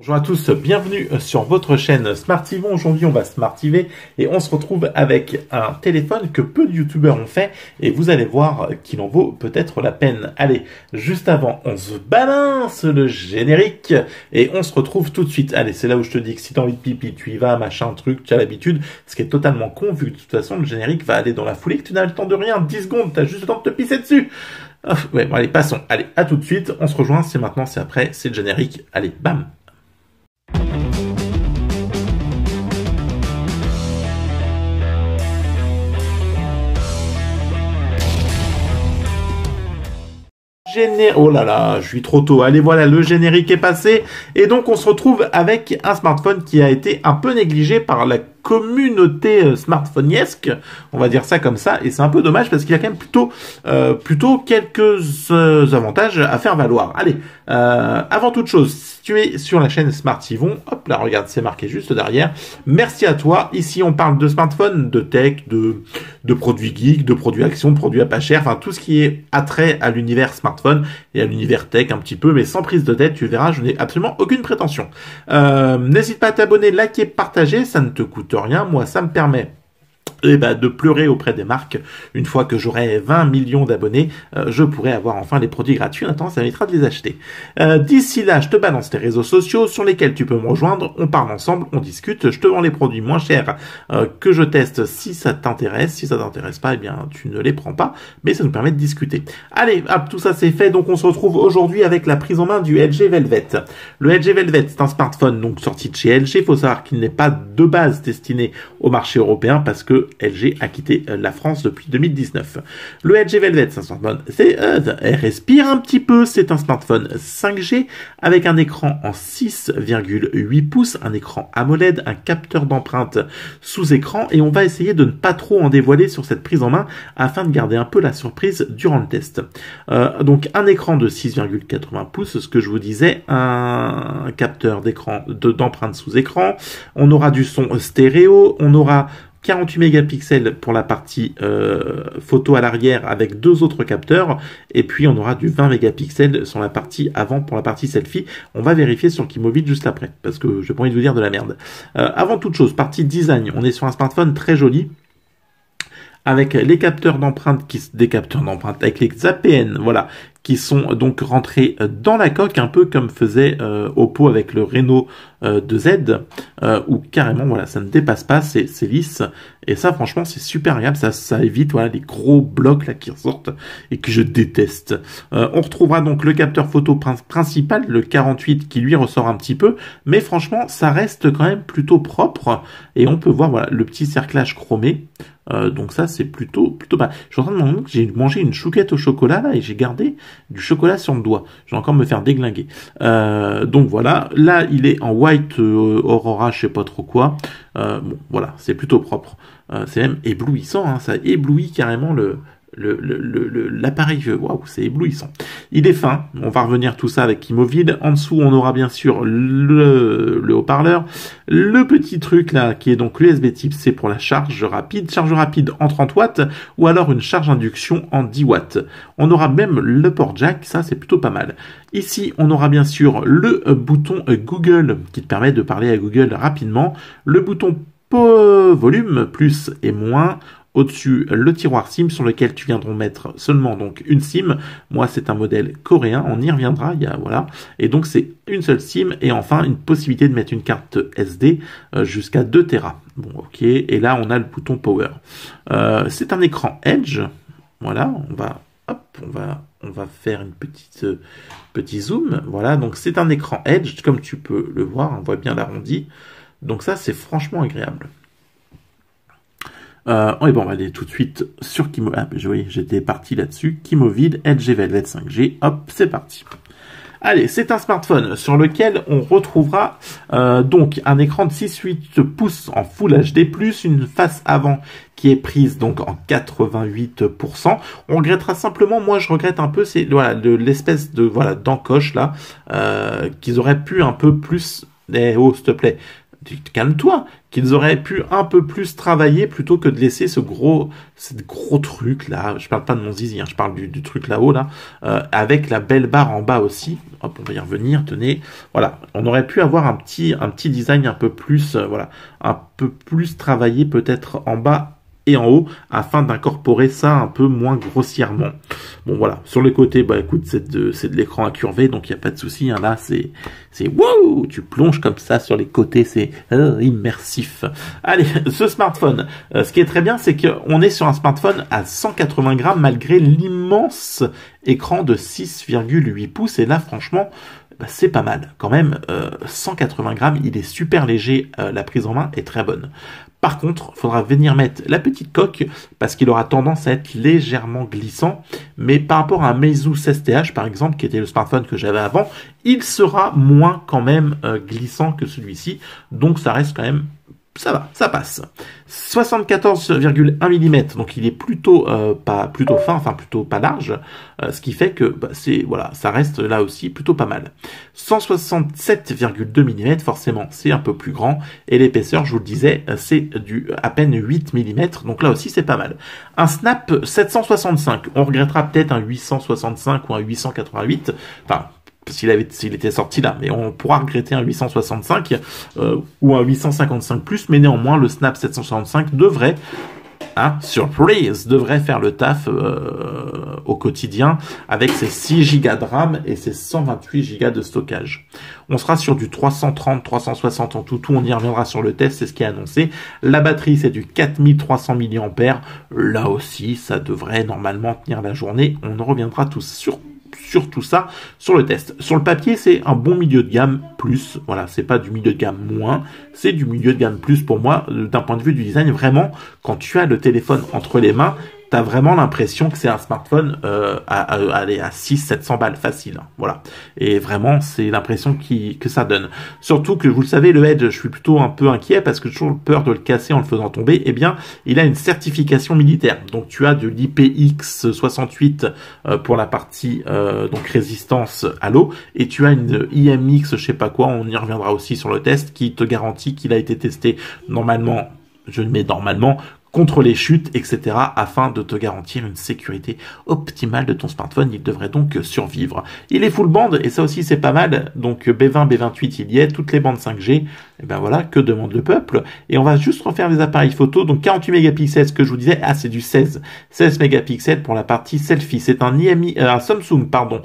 Bonjour à tous, bienvenue sur votre chaîne Smartivon. Aujourd'hui on va smartiver et on se retrouve avec un téléphone que peu de youtubeurs ont fait et vous allez voir qu'il en vaut peut-être la peine. Allez, juste avant on se balance le générique et on se retrouve tout de suite. Allez, c'est là où je te dis que si t'as envie de pipi, tu y vas, machin, truc, tu as l'habitude. Ce qui est totalement con vu que de toute façon le générique va aller dans la foulée, que tu n'as le temps de rien, 10 secondes, t'as juste le temps de te pisser dessus. Ouais, bon allez, passons. Allez, à tout de suite, on se rejoint, c'est maintenant, c'est après, c'est le générique. Allez, bam. Oh là là, je suis trop tôt. Allez, voilà, le générique est passé. Et donc, on se retrouve avec un smartphone qui a été un peu négligé par la communauté smartphoniesque, on va dire ça comme ça, et c'est un peu dommage parce qu'il y a quand même plutôt quelques avantages à faire valoir. Allez, avant toute chose, si tu es sur la chaîne Smartivon, hop là, regarde, c'est marqué juste derrière. Merci à toi. Ici, on parle de smartphones, de tech, de produits geeks, de produits action, de produits à pas cher, enfin tout ce qui est attrait à l'univers smartphone et à l'univers tech un petit peu, mais sans prise de tête, tu verras, je n'ai absolument aucune prétention. N'hésite pas à t'abonner, liker, partager, ça ne te coûte rien, moi ça me permet de pleurer auprès des marques. Une fois que j'aurai 20 millions d'abonnés, je pourrai avoir enfin les produits gratuits. En attendant, ça m'évitera de les acheter. D'ici là, je te balance les réseaux sociaux sur lesquels tu peux me rejoindre. On parle ensemble, on discute. Je te vends les produits moins chers que je teste si ça t'intéresse. Si ça t'intéresse pas, eh bien, tu ne les prends pas. Mais ça nous permet de discuter. Allez, hop, tout ça c'est fait. Donc, on se retrouve aujourd'hui avec la prise en main du LG Velvet. Le LG Velvet, c'est un smartphone donc sorti de chez LG. Il faut savoir qu'il n'est pas de base destiné au marché européen parce que LG a quitté la France depuis 2019. Le LG Velvet, c'est un smartphone, elle respire un petit peu, c'est un smartphone 5G avec un écran en 6,8 pouces, un écran AMOLED, un capteur d'empreinte sous écran et on va essayer de ne pas trop en dévoiler sur cette prise en main afin de garder un peu la surprise durant le test. Donc un écran de 6,80 pouces, ce que je vous disais, un capteur d'écran d'empreinte sous écran, on aura du son stéréo, on aura 48 mégapixels pour la partie photo à l'arrière avec deux autres capteurs et puis on aura du 20 mégapixels sur la partie avant pour la partie selfie. On va vérifier sur Kimovit juste après parce que je n'ai pas envie de vous dire de la merde. Avant toute chose, partie design, on est sur un smartphone très joli avec les capteurs d'empreinte avec les APN, voilà, qui sont donc rentrés dans la coque, un peu comme faisait Oppo avec le Reno 2Z, où carrément, voilà, ça ne dépasse pas, c'est lisse, et ça, franchement, c'est super agréable, ça évite, voilà, les gros blocs là qui ressortent et que je déteste. On retrouvera donc le capteur photo principal, le 48, qui lui ressort un petit peu, mais franchement, ça reste quand même plutôt propre, et on peut voir, voilà, le petit cerclage chromé. Donc ça c'est plutôt pas. Je suis en train de me demander que j'ai mangé une chouquette au chocolat là et j'ai gardé du chocolat sur le doigt. Je vais encore me faire déglinguer. Donc voilà, là il est en white Aurora, je sais pas trop quoi. Bon voilà, c'est plutôt propre. C'est même éblouissant, hein, ça éblouit carrément l'appareil. Waouh, c'est éblouissant. Il est fin. On va revenir tout ça avec Kimovit. En dessous, on aura bien sûr le haut-parleur. Le petit truc là, qui est donc l'USB type C pour la charge rapide. Charge rapide en 30 watts ou alors une charge induction en 10 watts. On aura même le port jack. Ça, c'est plutôt pas mal. Ici, on aura bien sûr le bouton Google qui te permet de parler à Google rapidement. Le bouton volume, plus et moins. Au-dessus, le tiroir SIM sur lequel tu viendras mettre seulement donc une SIM. Moi, c'est un modèle coréen. On y reviendra. Voilà. Et donc, c'est une seule SIM. Et enfin, une possibilité de mettre une carte SD jusqu'à 2 Tera. Bon, ok. Et là, on a le bouton Power. C'est un écran Edge. Voilà. On va faire une petit zoom. Voilà. Donc, c'est un écran Edge. Comme tu peux le voir, on voit bien l'arrondi. Donc, ça, c'est franchement agréable. Et bon, on va aller tout de suite sur Kimovit. Ah, oui, j'étais parti là-dessus. Kimovit, LG Velvet 5G. Hop, c'est parti. Allez, c'est un smartphone sur lequel on retrouvera donc un écran de 6,8 pouces en Full HD+, une face avant qui est prise donc en 88%. On regrettera simplement, moi je regrette un peu, c'est voilà, l'espèce de voilà d'encoche là qu'ils auraient pu un peu plus. Oh, s'il te plaît. calme-toi, qu'ils auraient pu un peu plus travailler plutôt que de laisser ce gros truc là. Je parle pas de mon zizi, hein, je parle du truc là-haut là, avec la belle barre en bas aussi. Hop, on va y revenir. Tenez, voilà, on aurait pu avoir un petit design un peu plus, voilà, un peu plus travaillé peut-être en bas et en haut, afin d'incorporer ça un peu moins grossièrement. Bon voilà, sur les côtés, bah écoute, c'est de l'écran incurvé, donc il n'y a pas de souci, hein, là c'est wow, tu plonges comme ça sur les côtés, c'est immersif. Allez, ce smartphone, ce qui est très bien, c'est qu'on est sur un smartphone à 180 grammes malgré l'immense écran de 6,8 pouces, et là franchement, bah, c'est pas mal. Quand même, 180 grammes, il est super léger, la prise en main est très bonne. Par contre, il faudra venir mettre la petite coque parce qu'il aura tendance à être légèrement glissant. Mais par rapport à un Meizu 16TH, par exemple, qui était le smartphone que j'avais avant, il sera moins quand même glissant que celui-ci. Donc ça reste quand même... Ça va, ça passe. 74,1 mm, donc il est plutôt fin, enfin plutôt pas large, ce qui fait que bah, voilà, ça reste là aussi plutôt pas mal. 167,2 mm, forcément c'est un peu plus grand, et l'épaisseur, je vous le disais, c'est à peine 8 mm, donc là aussi c'est pas mal. Un Snap 765, on regrettera peut-être un 865 ou un 888, enfin s'il était sorti là, mais on pourra regretter un 865 ou un 855 plus, mais néanmoins le Snap 765 devrait, surprise, devrait faire le taf au quotidien avec ses 6 Go de RAM et ses 128 Go de stockage. On sera sur du 330, 360 en tout, on y reviendra sur le test, c'est ce qui est annoncé. La batterie, c'est du 4300 mAh. Là aussi, ça devrait normalement tenir la journée. On en reviendra sur tout ça sur le test. Sur le papier, c'est un bon milieu de gamme plus. Voilà, c'est pas du milieu de gamme moins, c'est du milieu de gamme plus pour moi, d'un point de vue du design. Vraiment, quand tu as le téléphone entre les mains, t'as vraiment l'impression que c'est un smartphone à 600-700 balles facile. Hein, voilà. Et vraiment, c'est l'impression que ça donne. Surtout que, vous le savez, le Edge, je suis plutôt un peu inquiet parce que j'ai toujours peur de le casser en le faisant tomber. Eh bien, il a une certification militaire. Donc, tu as de l'IPX68 pour la partie donc résistance à l'eau. Et tu as une IMX, je sais pas quoi, on y reviendra aussi sur le test, qui te garantit qu'il a été testé normalement, je le mets normalement, contre les chutes, etc., afin de te garantir une sécurité optimale de ton smartphone. Il devrait donc survivre. Il est full band, et ça aussi c'est pas mal. Donc B20, B28, il y est, toutes les bandes 5G. Et ben voilà, que demande le peuple. Et on va juste refaire les appareils photo. Donc 48 mégapixels, ce que je vous disais, c'est du 16 mégapixels pour la partie selfie. C'est un Samsung, pardon,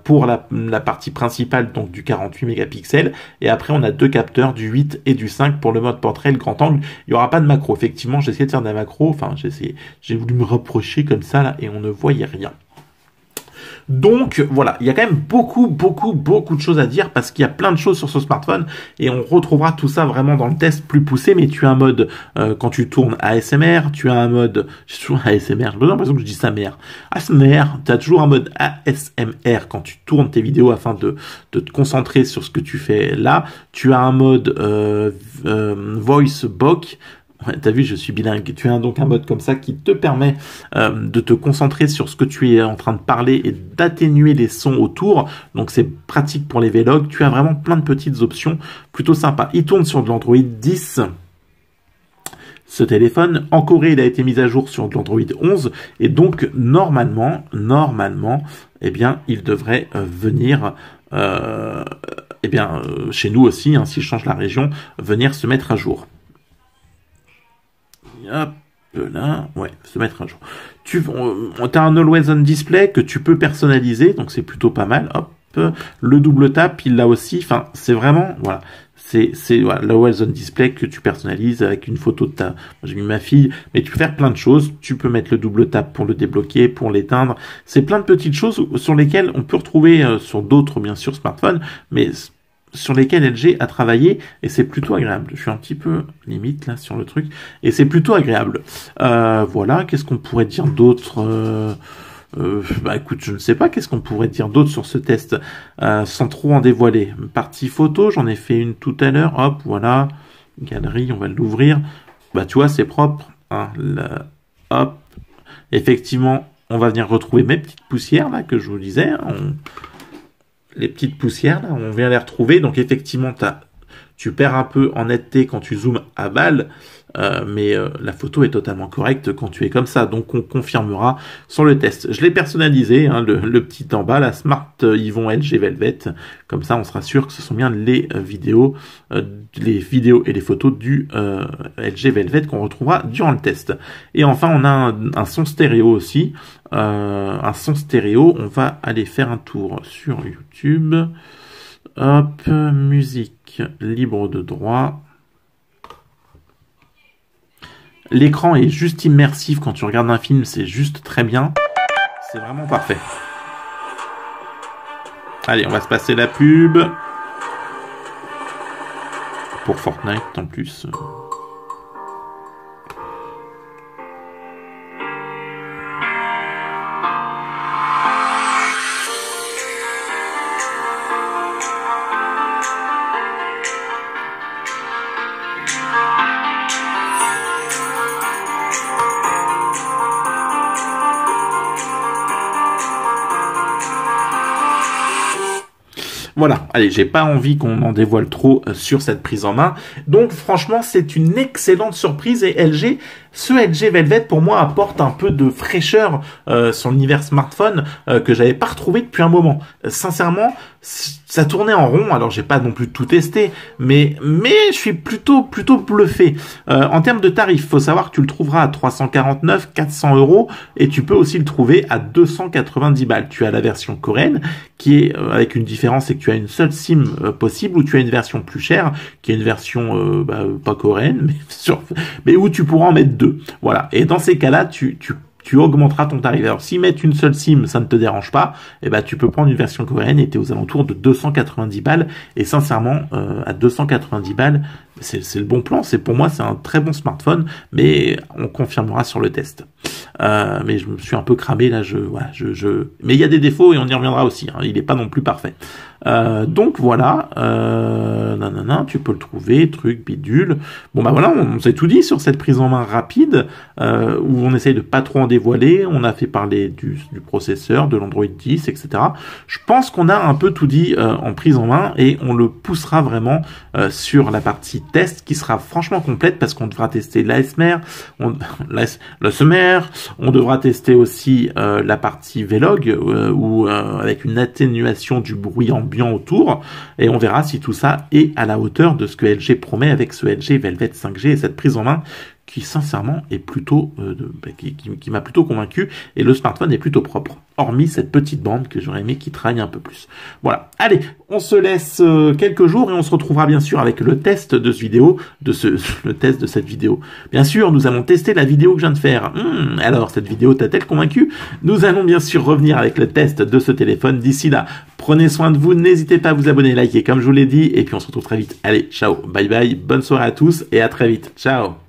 pour la partie principale, donc du 48 mégapixels. Et après, on a deux capteurs, du 8 et du 5 pour le mode portrait, le grand angle. Il n'y aura pas de macro. Effectivement, j'ai essayé de faire des macros. Enfin, j'ai voulu me rapprocher comme ça, là, et on ne voyait rien. Donc voilà, il y a quand même beaucoup de choses à dire parce qu'il y a plein de choses sur ce smartphone et on retrouvera tout ça vraiment dans le test plus poussé. Mais tu as un mode quand tu tournes ASMR, tu as un mode, j'ai toujours ASMR, j'ai l'impression que je dis sa mère. ASMR, tu as toujours un mode ASMR quand tu tournes tes vidéos afin de te concentrer sur ce que tu fais là. Tu as un mode Voice Box. Ouais, t'as vu, je suis bilingue. Tu as donc un mode comme ça qui te permet de te concentrer sur ce que tu es en train de parler et d'atténuer les sons autour. Donc c'est pratique pour les vlogs. Tu as vraiment plein de petites options plutôt sympas. Il tourne sur de l'Android 10. Ce téléphone, en Corée, il a été mis à jour sur de l'Android 11 et donc normalement, eh bien, il devrait venir chez nous aussi, hein, si je change la région, venir se mettre à jour. Hop là, ouais, se mettre à jour. Tu as un Always On Display que tu peux personnaliser, donc c'est plutôt pas mal. Hop, le double tap, il l'a aussi. Enfin, c'est vraiment, voilà, c'est voilà, l'Always On Display que tu personnalises avec une photo de ta. J'ai mis ma fille, mais tu peux faire plein de choses. Tu peux mettre le double tap pour le débloquer, pour l'éteindre. C'est plein de petites choses sur lesquelles on peut retrouver sur d'autres, bien sûr, smartphones, mais sur lesquels LG a travaillé et c'est plutôt agréable. Je suis un petit peu limite là sur le truc et c'est plutôt agréable. Voilà, qu'est-ce qu'on pourrait dire d'autre bah écoute, je ne sais pas, qu'est-ce qu'on pourrait dire d'autre sur ce test sans trop en dévoiler. Partie photo, j'en ai fait une tout à l'heure. Hop, voilà, galerie, on va l'ouvrir. Bah tu vois, c'est propre. Hein, là, hop, effectivement, on va venir retrouver mes petites poussières là que je vous disais. Les petites poussières, là, on vient les retrouver. Donc, effectivement, tu as Tu perds un peu en netteté quand tu zoomes à balle, mais la photo est totalement correcte quand tu es comme ça. Donc on confirmera sur le test. Je l'ai personnalisé, hein, le petit en bas, la Smart Yvon LG Velvet. Comme ça, on sera sûr que ce sont bien les vidéos et les photos du LG Velvet qu'on retrouvera durant le test. Et enfin, on a un son stéréo aussi. Un son stéréo, on va aller faire un tour sur YouTube. Hop, musique libre de droit. L'écran est juste immersif quand tu regardes un film, c'est juste très bien. C'est vraiment parfait. Allez, on va se passer la pub. Pour Fortnite en plus. Voilà, allez, j'ai pas envie qu'on en dévoile trop sur cette prise en main. Donc franchement, c'est une excellente surprise et ce LG Velvet pour moi apporte un peu de fraîcheur sur l'univers smartphone que j'avais pas retrouvé depuis un moment. Sincèrement, ça tournait en rond, alors j'ai pas non plus tout testé, mais je suis plutôt bluffé. En termes de tarifs, faut savoir que tu le trouveras à 349, 400 € et tu peux aussi le trouver à 290 balles. Tu as la version coréenne qui est avec une différence, c'est que tu as une seule SIM possible, ou tu as une version plus chère qui est une version pas coréenne, mais où tu pourras en mettre deux. Voilà. Et dans ces cas-là, tu augmenteras ton tarif. Alors, si mettre une seule SIM, ça ne te dérange pas, eh ben, tu peux prendre une version coréenne et t'es aux alentours de 290 balles. Et sincèrement, à 290 balles, c'est le bon plan. Pour moi, c'est un très bon smartphone, mais on confirmera sur le test. Mais je me suis un peu cramé là. Mais il y a des défauts et on y reviendra aussi. Hein, il n'est pas non plus parfait. Donc voilà, tu peux le trouver, truc bidule. Bon bah voilà, on s'est tout dit sur cette prise en main rapide où on essaye de pas trop en dévoiler. On a fait parler du processeur, de l'Android 10, etc. Je pense qu'on a un peu tout dit en prise en main et on le poussera vraiment sur la partie test qui sera franchement complète parce qu'on devra tester l'ASMR, l'ASMR, on devra tester aussi la partie Vlog avec une atténuation du bruit ambiant autour et on verra si tout ça est à la hauteur de ce que LG promet avec ce LG Velvet 5G et cette prise en main qui sincèrement est plutôt qui m'a plutôt convaincu et le smartphone est plutôt propre, hormis cette petite bande que j'aurais aimé qui traîne un peu plus. Voilà, allez, on se laisse quelques jours et on se retrouvera bien sûr avec le test de cette vidéo. Bien sûr, nous allons tester la vidéo que je viens de faire. Alors, cette vidéo t'a-t-elle convaincu? Nous allons bien sûr revenir avec le test de ce téléphone. D'ici là, prenez soin de vous, n'hésitez pas à vous abonner, liker comme je vous l'ai dit, et puis on se retrouve très vite. Allez, ciao, bye bye, bonne soirée à tous et à très vite. Ciao.